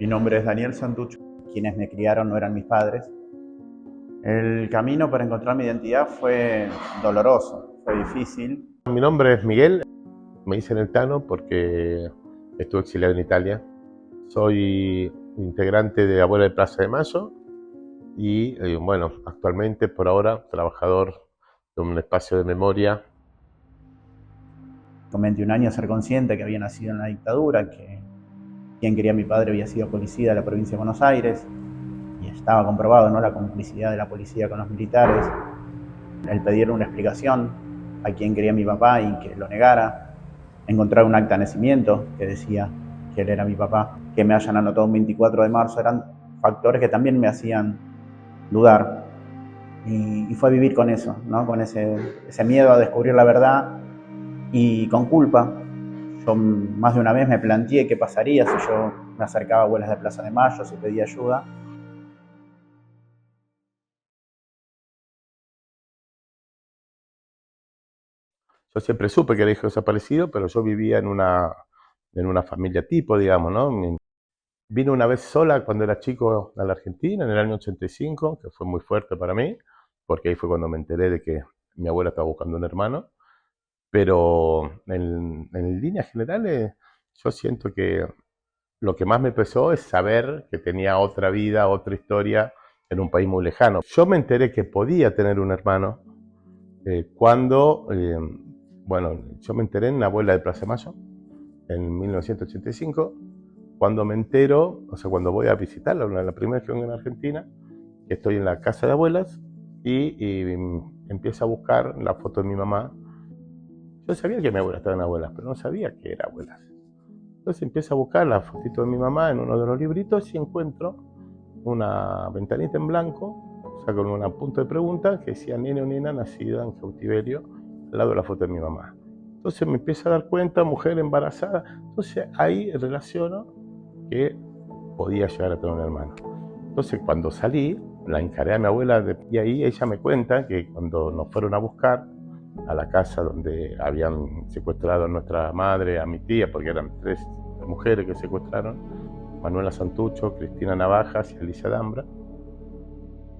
Mi nombre es Daniel Santucho. Quienes me criaron no eran mis padres. El camino para encontrar mi identidad fue doloroso, fue difícil. Mi nombre es Miguel, me dicen el Tano porque estuve exiliado en Italia. Soy integrante de Abuela de Plaza de Mayo y bueno, actualmente por ahora trabajador de un espacio de memoria. Con 21 años ser consciente que había nacido en la dictadura, que quien quería a mi padre había sido policía de la provincia de Buenos Aires y estaba comprobado, ¿no?, la complicidad de la policía con los militares. El pedir una explicación a quien quería a mi papá y que lo negara. Encontrar un acta de nacimiento que decía que él era mi papá. Que me hayan anotado un 24 de marzo eran factores que también me hacían dudar. Y fue vivir con eso, ¿no?, con ese miedo a descubrir la verdad y con culpa. Yo más de una vez me planteé qué pasaría si yo me acercaba a Abuelas de Plaza de Mayo, si pedía ayuda. Yo siempre supe que era hijo desaparecido, pero yo vivía en una familia tipo, digamos, ¿no? Vine una vez sola cuando era chico a la Argentina, en el año 85, que fue muy fuerte para mí, porque ahí fue cuando me enteré de que mi abuela estaba buscando un hermano. Pero en líneas generales, yo siento que lo que más me pesó es saber que tenía otra vida, otra historia en un país muy lejano. Yo me enteré que podía tener un hermano bueno, yo me enteré en Abuela de Plaza de Mayo, en 1985, cuando me entero, o sea, cuando voy a visitarla, la primera vez que vengo en Argentina, estoy en la casa de abuelas y empiezo a buscar la foto de mi mamá. Yo sabía que mi abuela estaba en abuelas, pero no sabía que era abuelas. Entonces empiezo a buscar la fotito de mi mamá en uno de los libritos y encuentro una ventanita en blanco, o sea, con una punto de pregunta que decía nene o nena nacida en cautiverio, al lado de la foto de mi mamá. Entonces me empiezo a dar cuenta, mujer embarazada. Entonces ahí relaciono que podía llegar a tener un hermano. Entonces cuando salí, la encaré a mi abuela y ahí ella me cuenta que cuando nos fueron a buscar a la casa donde habían secuestrado a nuestra madre, a mi tía, porque eran 3 mujeres que secuestraron, Manuela Santucho, Cristina Navajas y Alicia Dambra.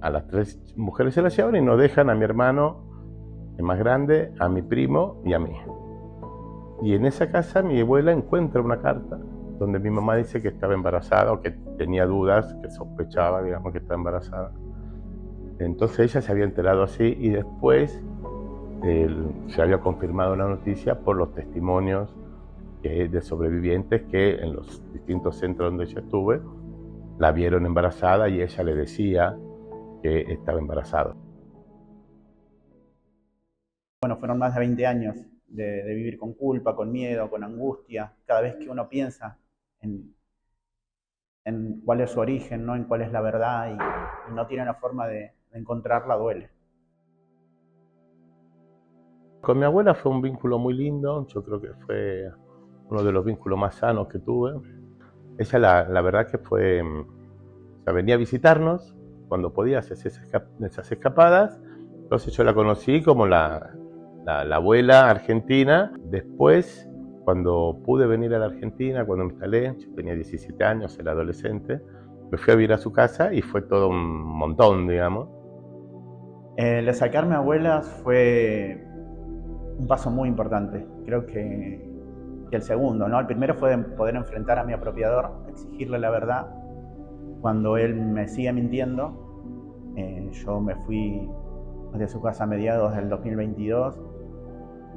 A las 3 mujeres se las llevan y nos dejan a mi hermano, el más grande, a mi primo y a mí. Y en esa casa mi abuela encuentra una carta donde mi mamá dice que estaba embarazada o que tenía dudas, que sospechaba, digamos, que estaba embarazada. Entonces ella se había enterado así y después se había confirmado la noticia por los testimonios de sobrevivientes que en los distintos centros donde yo estuve la vieron embarazada y ella le decía que estaba embarazada. Bueno, fueron más de 20 años de vivir con culpa, con miedo, con angustia. Cada vez que uno piensa en cuál es su origen, ¿no?, en cuál es la verdad y no tiene una forma de encontrarla, duele. Con mi abuela fue un vínculo muy lindo, yo creo que fue uno de los vínculos más sanos que tuve. Ella la verdad que fue, o sea, venía a visitarnos cuando podía hacer esas escapadas, entonces yo la conocí como la abuela argentina. Después, cuando pude venir a la Argentina, cuando me instalé, yo tenía 17 años, era adolescente, me fui a vivir a su casa y fue todo un montón, digamos. El sacarme a abuelas fue un paso muy importante. Creo que el segundo, ¿no? El primero fue poder enfrentar a mi apropiador, exigirle la verdad. Cuando él me sigue mintiendo, yo me fui de su casa a mediados del 2022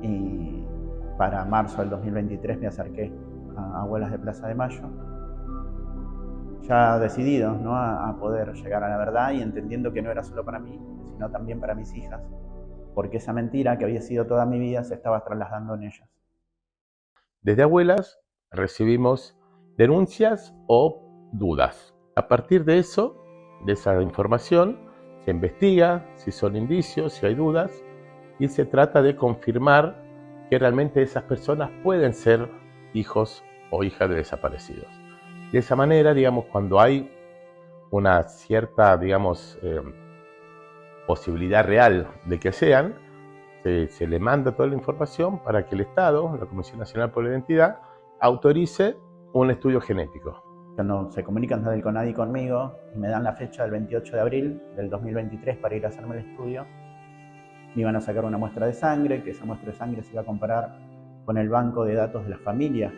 y para marzo del 2023 me acerqué a Abuelas de Plaza de Mayo, ya decidido, ¿no?, a poder llegar a la verdad y entendiendo que no era solo para mí, sino también para mis hijas, porque esa mentira que había sido toda mi vida se estaba trasladando en ellas. Desde abuelas recibimos denuncias o dudas. A partir de eso, de esa información, se investiga si son indicios, si hay dudas, y se trata de confirmar que realmente esas personas pueden ser hijos o hijas de desaparecidos. De esa manera, digamos, cuando hay una cierta, digamos, posibilidad real de que sean, se le manda toda la información para que el Estado, la Comisión Nacional por la Identidad, autorice un estudio genético. Cuando se comunican desde el CONADI conmigo y me dan la fecha del 28 de abril del 2023 para ir a hacerme el estudio, me iban a sacar una muestra de sangre, que esa muestra de sangre se iba a comparar con el banco de datos de las familias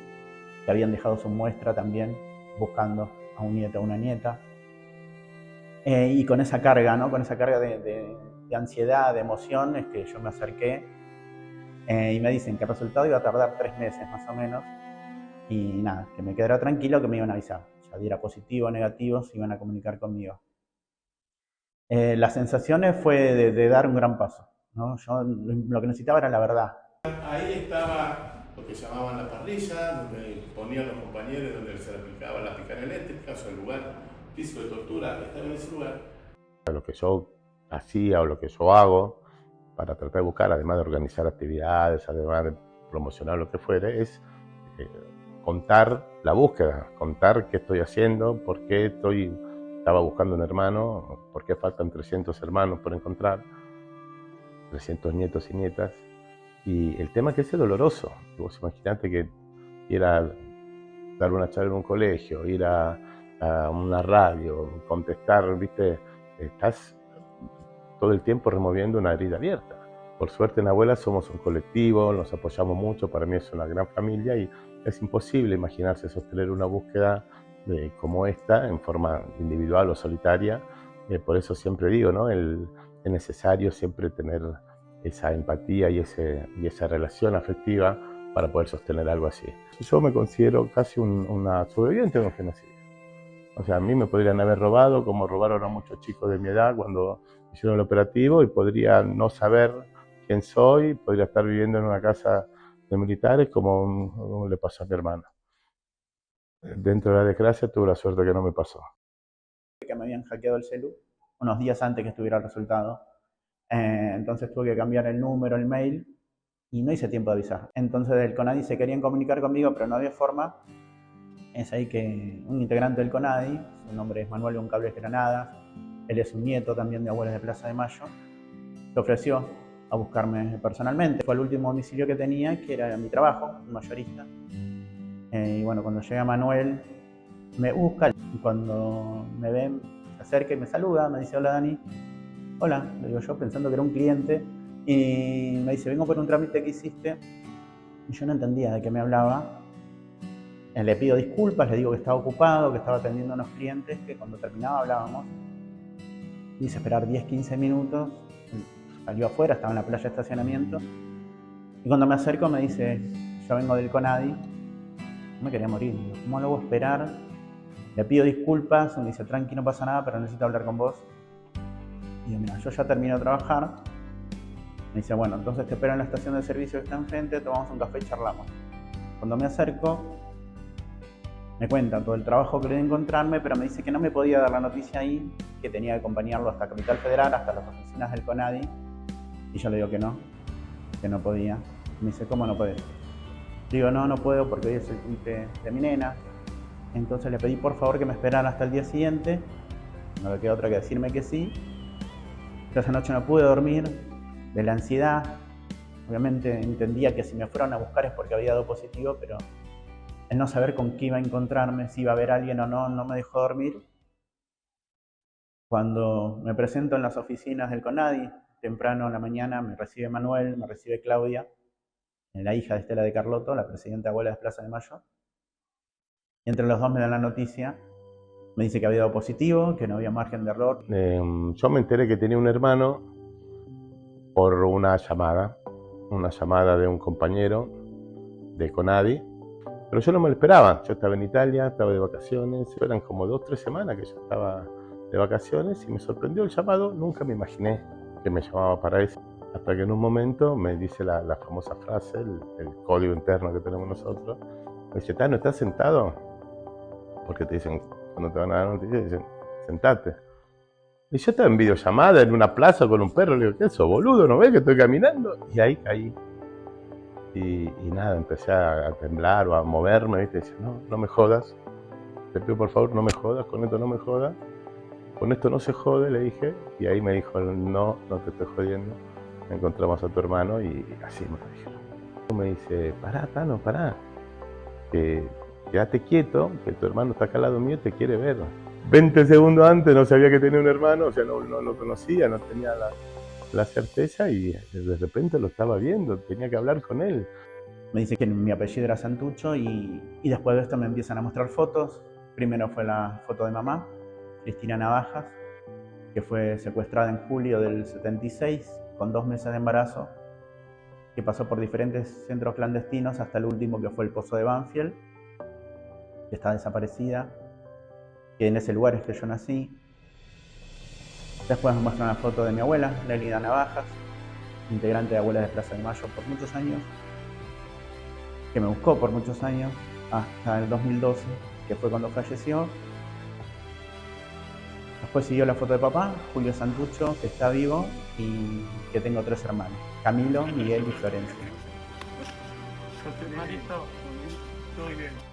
que habían dejado su muestra también buscando a un nieto o una nieta. Y con esa carga, ¿no? Con esa carga de ansiedad, de emoción, es que yo me acerqué y me dicen que el resultado iba a tardar 3 meses más o menos. Y nada, que me quedara tranquilo, que me iban a avisar. Ya diera positivo o negativo, se iban a comunicar conmigo. Las sensaciones fue de dar un gran paso, ¿no? Yo lo que necesitaba era la verdad. Ahí estaba lo que llamaban la parrilla, donde ponían los compañeros, donde se le aplicaba la picana eléctrica, o sea, el lugar físico de tortura, estaba en ese lugar. Lo que yo hacía o lo que yo hago para tratar de buscar, además de organizar actividades, además de promocionar lo que fuere, es contar la búsqueda, contar qué estoy haciendo, por qué estaba buscando un hermano, por qué faltan 300 hermanos por encontrar, 300 nietos y nietas. Y el tema que es doloroso. Vos imaginate que ir a dar una charla en un colegio, ir a una radio, contestar, ¿viste? Estás todo el tiempo removiendo una herida abierta. Por suerte en Abuela somos un colectivo, nos apoyamos mucho, para mí es una gran familia y es imposible imaginarse sostener una búsqueda como esta en forma individual o solitaria. Por eso siempre digo, ¿no? Es necesario siempre tener esa empatía y esa relación afectiva para poder sostener algo así. Yo me considero casi una sobreviviente de un genocidio. O sea, a mí me podrían haber robado como robaron a muchos chicos de mi edad cuando hicieron el operativo y podría no saber quién soy, podría estar viviendo en una casa de militares como le pasó a mi hermano. Dentro de la desgracia tuve la suerte que no me pasó. Que me habían hackeado el celu unos días antes que estuviera el resultado. Entonces tuve que cambiar el número, el mail y no hice tiempo de avisar. Entonces del CONADI se querían comunicar conmigo, pero no había forma. Es ahí que un integrante del CONADI, su nombre es Manuel Goncalves Granadas, él es un nieto también de Abuelas de Plaza de Mayo, se ofreció a buscarme personalmente. Fue el último domicilio que tenía, que era mi trabajo, un mayorista. Y bueno, cuando llega Manuel, me busca y cuando me ve, se acerca y me saluda, me dice: hola Dani. Hola, le digo yo pensando que era un cliente y me dice: vengo por un trámite que hiciste. Y yo no entendía de qué me hablaba. Le pido disculpas, le digo que estaba ocupado, que estaba atendiendo a unos clientes, que cuando terminaba hablábamos. Hice esperar 10-15 minutos, salió afuera, estaba en la playa de estacionamiento. Y cuando me acerco me dice: yo vengo del CONADI. No me quería morir, digo, ¿cómo lo voy a esperar? Le pido disculpas, me dice: tranqui, no pasa nada, pero necesito hablar con vos. Y digo: mira, yo ya termino de trabajar. Me dice: bueno, entonces te espero en la estación de servicio que está enfrente, tomamos un café y charlamos. Cuando me acerco, me cuenta todo el trabajo que le de encontrarme, pero me dice que no me podía dar la noticia ahí, que tenía que acompañarlo hasta Capital Federal, hasta las oficinas del CONADI. Y yo le digo que no podía. Me dice: ¿cómo no podés? Digo: no puedo porque hoy es el cumple de mi nena. Entonces le pedí por favor que me esperara hasta el día siguiente. No le queda otra que decirme que sí. Yo esa noche no pude dormir de la ansiedad. Obviamente entendía que si me fueron a buscar es porque había dado positivo, pero el no saber con qué iba a encontrarme, si iba a haber alguien o no, no me dejó dormir. Cuando me presento en las oficinas del CONADI, temprano en la mañana, me recibe Manuel, me recibe Claudia, la hija de Estela de Carlotto, la presidenta de Abuelas de Plaza de Mayo. Y entre los dos me dan la noticia. Me dice que había dado positivo, que no había margen de error. Yo me enteré que tenía un hermano por una llamada de un compañero de CONADI, pero yo no me lo esperaba. Yo estaba en Italia, estaba de vacaciones, eran como 2 o 3 semanas que yo estaba de vacaciones y me sorprendió el llamado. Nunca me imaginé que me llamaba para eso, hasta que en un momento me dice la famosa frase, el código interno que tenemos nosotros. Me dice: Tano, ¿estás sentado? Porque te dicen, cuando te van a dar noticias, dicen: sentate. Y yo estaba en videollamada en una plaza con un perro. Le digo: ¿qué es eso, boludo? ¿No ves que estoy caminando? Y ahí caí. Y nada, empecé a temblar o a moverme, ¿viste? Y dice: no me jodas. Te pido por favor, no me jodas, con esto no me jodas. Con esto no se jode, le dije. Y ahí me dijo: no te estoy jodiendo. Encontramos a tu hermano y así me lo dijeron. Me dice: pará, Tano, pará. quédate quieto, que tu hermano está acá al lado mío y te quiere ver. 20 segundos antes no sabía que tenía un hermano, o sea, no lo conocía, no tenía la certeza y de repente lo estaba viendo, tenía que hablar con él. Me dice que mi apellido era Santucho y después de esto me empiezan a mostrar fotos. Primero fue la foto de mamá, Cristina Navajas, que fue secuestrada en julio del 76 con 2 meses de embarazo, que pasó por diferentes centros clandestinos hasta el último, que fue el Pozo de Banfield, que está desaparecida, que en ese lugar es que yo nací. Después me muestran una foto de mi abuela, Lelida Navajas, integrante de Abuelas de Plaza de Mayo por muchos años, que me buscó por muchos años, hasta el 2012, que fue cuando falleció. Después siguió la foto de papá, Julio Santucho, que está vivo y que tengo 3 hermanos, Camilo, Miguel y Florencia. Marito, muy bien.